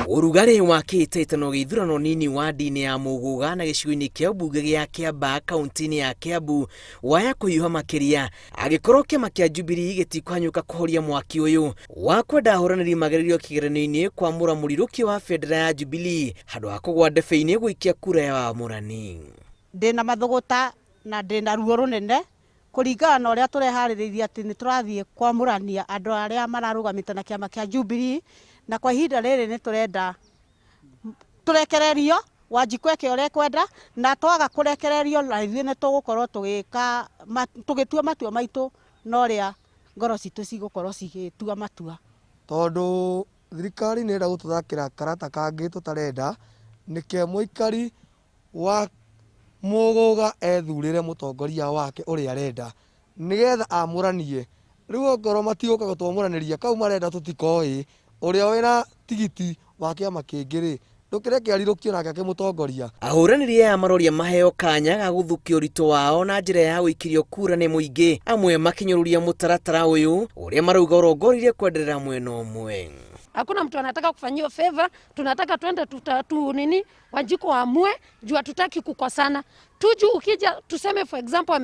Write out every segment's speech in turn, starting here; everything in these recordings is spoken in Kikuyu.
Ũrugarĩ wakĩte ĩtano gĩithurano-inĩ wa ndini ya Mũgũga na gĩcigo-inĩ kĩa mbunge gĩa Kĩambaa kaunti-inĩ ya Kiambu waya kũhiũha makĩria agĩkorwo kĩama kĩa Jubilee gĩtikwanyũka kũhoria mwaki ũyũ wa kwenda ahũranĩri magererio kĩgeranio-inĩ kwa mũramũrirũkia wa bendera ya Jubilee handũ ha kũgwa ndebe-inĩ gũikia kura ya wamũrani. Ndĩna mathũgũta na ndĩna ruo rũnene kũringana na ũrĩa tũreharĩrĩirie atĩ nĩ tũrathiĩ kwamũrania andũ arĩa mararũgamĩte na kĩama kĩa Jubilee, na kwa ihinda rĩrĩ nĩ tũrenda tũrekererio Wanjikũ eke ũrĩa ekwenda, na twaga kũrekererio na ithuĩ nĩ tũgũkorwo tũgĩtua matua maitũ na ũrĩa ngoro citũ cigũkorwo cigĩtua matua. Tondũ thirikari nĩ ĩrenda gũtũthakĩra karata kangĩ tũtarenda, nĩke mũikari wa Mũgũga ethurĩre mũtongoria wake ũrĩa arenda nĩgetha amũranie. Rĩu ongorwo matigũka gũtwamũranĩria kau marenda tũtikoĩ, ũrĩa wĩna tigiti wa kĩama kĩngĩ-rĩ ndũkĩreke arirũkio nake akĩmũtongoria. Ahũranĩri aya maroria maheo kanya ga gũthũkia ũritũ wao na njĩra ya gũikĩrio kura nĩ mũingĩ, amwe makinyũrũria mũtaratara ũyũ ũrĩa marauga ũrongoririe kwenderera mwena ũmwe. Hakuna mtu anataka kufanyiwa favor, tunataka twende Wanjikũ amue juu hatutaki kukosana. Tuju ukija tuseme for example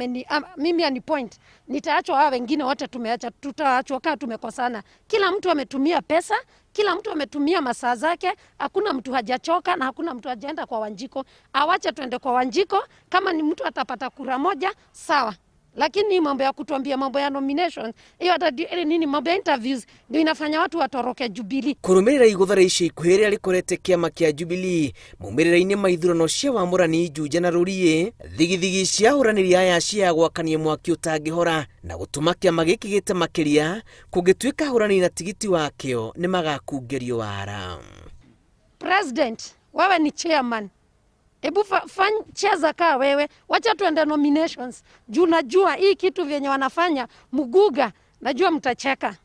mimi ani point, nitaachwa hawa wengine wote tumeacha, tutaachwa kama tumekosana. Kila mtu ametumia pesa, kila mtu ametumia masaa zake, hakuna mtu hajachoka na hakuna mtu hajaenda kwa Wanjikũ. Awache twende kwa Wanjikũ, kama ni mtu atapata kura moja sawa. Lakini mambo ya kutuambia mambo ya nomination, hiyo hata nini mambo ya interviews ndio inafanya watu watoroke Jubilee. Kũrũmĩrĩra igũtha rĩa ica ikuhĩ rĩrĩa rĩkorete kĩama kĩa Jubilee maumĩrĩra-inĩ ma ithurano cia wamũrani Juja na Rũriĩ, thigithigi cia ahũranĩri aya cia gwakania mwaki ũtangĩhora na gũtũma kĩama gĩkĩ gĩte makĩria kũngĩtuĩka ahũranĩri na tigiti wakĩo nĩ magakungĩrio wara. President, wewe ni chairman. Ebu cheza kaa wewe, wacha tuende nominations. Juu najua hii kitu vyenye wanafanya Mũgũga, najua mtacheka.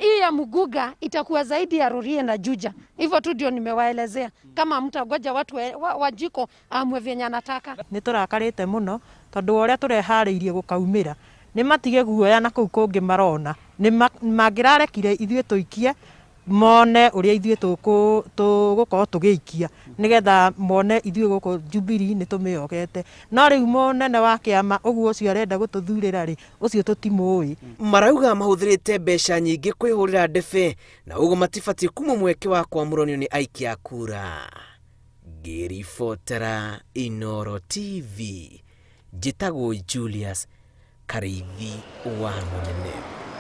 Hii ya Mũgũga itakuwa zaidi ya Rũriĩ na Juja. Hivyo tu ndio nimewaelezea. Kama mtagoja watu Wanjikũ amwe vyenye anataka. Nĩ tũrakarĩte mũno tondũ ũrĩa tũreharĩirie gũkaumĩra nĩ matige guoya na kũu kũngĩ marona. Nĩ mangĩrarekire ithuĩ tũikie mone ũrĩa ithuĩ tũgũkorwo tũgĩikia nĩgetha mone ithuĩ gũkũ Jubilee nĩ tũmĩogete. No rĩu mũnene wa kĩama ũguo ũcio arenda gũtũthurĩra-rĩ, ũcio tũtimũĩ. Marauga mahũthĩrĩte mbeca nyingĩ kwĩhũrĩra ndebe na ũguo matibatiĩ kuma mweke wa kwamũranio nĩ aikia a kura. Ngĩribotera Inooro TV, njĩtagwo Julius Karĩithi wa Mũnene.